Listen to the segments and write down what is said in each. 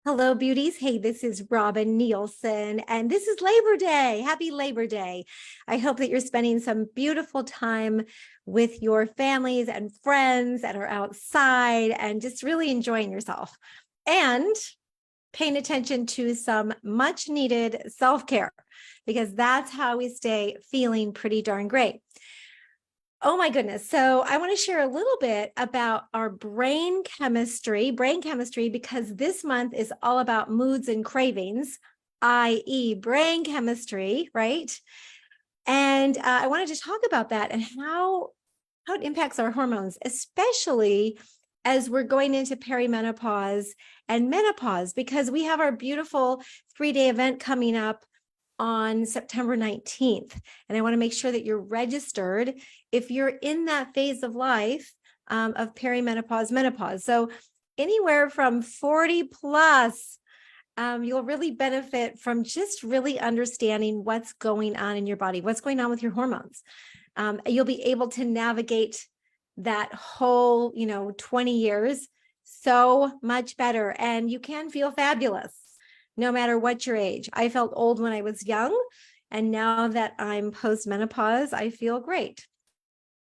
Hello, beauties. Hey, this is Robin Nielsen, and this is Labor Day. Happy Labor Day. I hope that you're spending some beautiful time with your families and friends that are outside and just really enjoying yourself and paying attention to some much needed self-care, because that's how we stay feeling pretty darn great. Oh my goodness. So I want to share a little bit about our brain chemistry, because this month is all about moods and cravings, i.e. brain chemistry, right? And I wanted to talk about that and how it impacts our hormones, especially as we're going into perimenopause and menopause, because we have our beautiful 3-day event coming up on September 19th. And I want to make sure that you're registered if you're in that phase of life of perimenopause, menopause. So anywhere from 40 plus, you'll really benefit from just really understanding what's going on in your body, what's going on with your hormones. You'll be able to navigate that whole, 20 years so much better. And you can feel fabulous no matter what your age. I felt old when I was young, and now that I'm post-menopause, I feel great.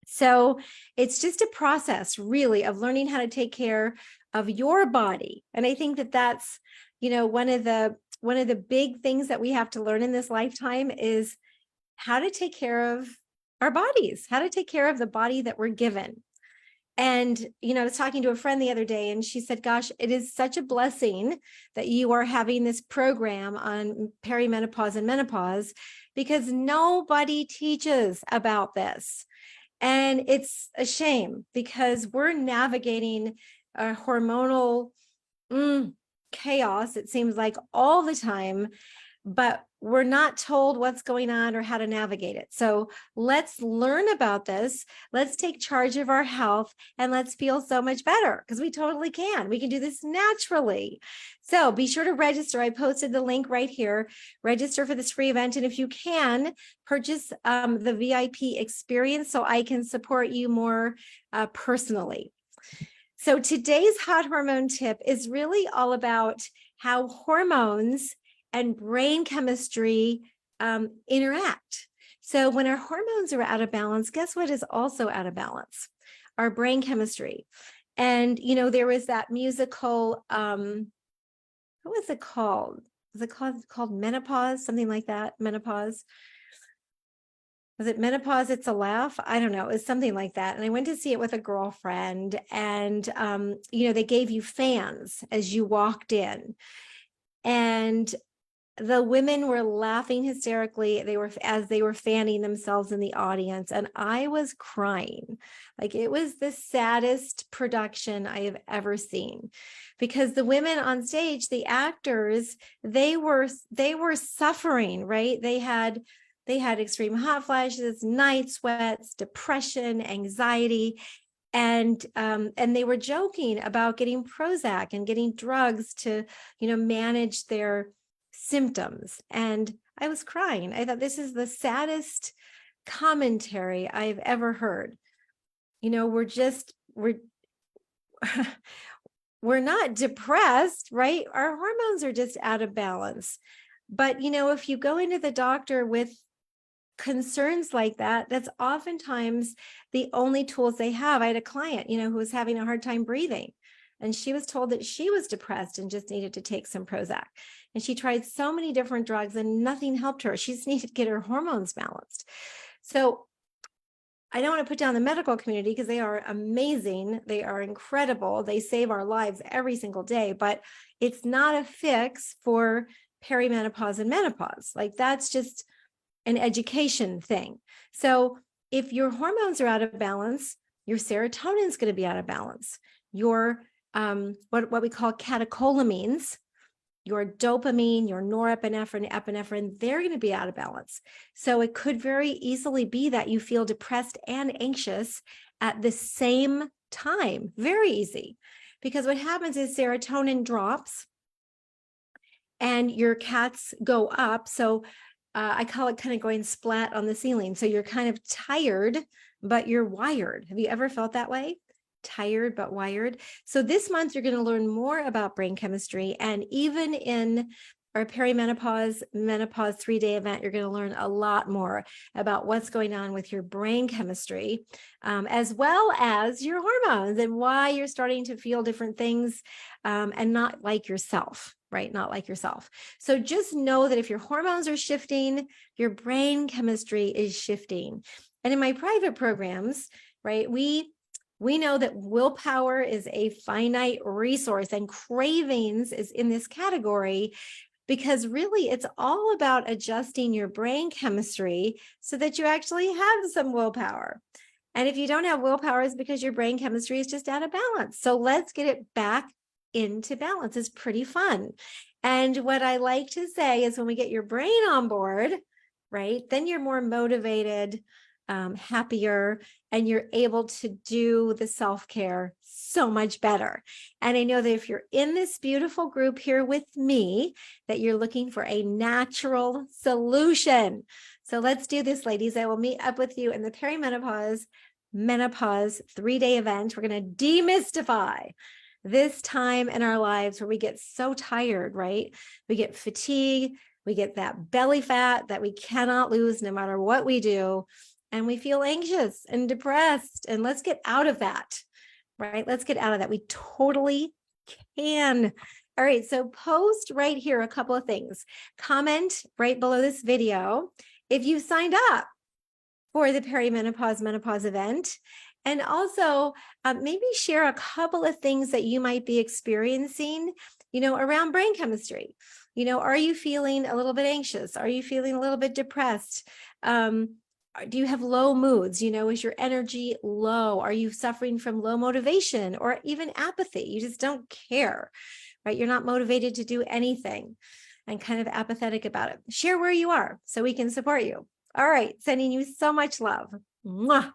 So it's just a process, really, of learning how to take care of your body. And I think that that's, one of the big things that we have to learn in this lifetime is how to take care of our bodies, how to take care of the body that we're given. And, I was talking to a friend the other day, and she said, gosh, it is such a blessing that you are having this program on perimenopause and menopause, because nobody teaches about this. And it's a shame, because we're navigating a hormonal chaos, it seems like, all the time, but we're not told what's going on or how to navigate it. So let's learn about this. Let's take charge of our health, and let's feel so much better, because we totally can. We can do this naturally. So be sure to register. I posted the link right here. Register for this free event. And if you can, purchase the VIP experience so I can support you more personally. So today's hot hormone tip is really all about how hormones and brain chemistry interact. So when our hormones are out of balance, guess what is also out of balance? Our brain chemistry. And, there was that musical, what was it called? Was it called Menopause? Something like that, Menopause. Was it Menopause? It's a Laugh? I don't know. It was something like that. And I went to see it with a girlfriend, and, they gave you fans as you walked in. And the women were laughing hysterically. As they were fanning themselves in the audience, and I was crying. Like, it was the saddest production I have ever seen, because the women on stage, the actors, they were suffering, right? They had extreme hot flashes, night sweats, depression, anxiety. And they were joking about getting Prozac and getting drugs to, manage their symptoms. And I was crying. I thought, this is the saddest commentary I've ever heard. We're we're not depressed, right? Our hormones are just out of balance. But, if you go into the doctor with concerns like that, that's oftentimes the only tools they have. I had a client, who was having a hard time breathing, and she was told that she was depressed and just needed to take some Prozac. And she tried so many different drugs and nothing helped her. She just needed to get her hormones balanced. So I don't want to put down the medical community, because they are amazing. They are incredible. They save our lives every single day, but it's not a fix for perimenopause and menopause. Like, that's just an education thing. So if your hormones are out of balance, your serotonin is going to be out of balance. Your what we call catecholamines, your dopamine, your norepinephrine, epinephrine, they're going to be out of balance. So it could very easily be that you feel depressed and anxious at the same time. Very easy. Because what happens is serotonin drops and your cats go up. So I call it kind of going splat on the ceiling. So you're kind of tired, but you're wired. Have you ever felt that way? tired but wired. So this month, you're going to learn more about brain chemistry. And even in our perimenopause, menopause 3-day event, you're going to learn a lot more about what's going on with your brain chemistry, as well as your hormones and why you're starting to feel different things and not like yourself, right? Not like yourself. So just know that if your hormones are shifting, your brain chemistry is shifting. And in my private programs, right, we know that willpower is a finite resource, and cravings is in this category, because really it's all about adjusting your brain chemistry so that you actually have some willpower. And if you don't have willpower, it's because your brain chemistry is just out of balance. So let's get it back into balance. It's pretty fun. And what I like to say is when we get your brain on board, right, then you're more motivated, happier, and you're able to do the self-care so much better. And I know that if you're in this beautiful group here with me, that you're looking for a natural solution. So let's do this, ladies. I will meet up with you in the perimenopause, menopause 3-day event. We're going to demystify this time in our lives where we get so tired, right? We get fatigue, we get that belly fat that we cannot lose no matter what we do. And we feel anxious and depressed. And let's get out of that, right? Let's get out of that. We totally can. All right. So post right here a couple of things. Comment right below this video if you signed up for the perimenopause menopause event. And also maybe share a couple of things that you might be experiencing, around brain chemistry. Are you feeling a little bit anxious? Are you feeling a little bit depressed? Do you have low moods? Is your energy low? Are you suffering from low motivation or even apathy? You just don't care, right? You're not motivated to do anything and kind of apathetic about it. Share where you are so we can support you. All right. Sending you so much love. Mwah.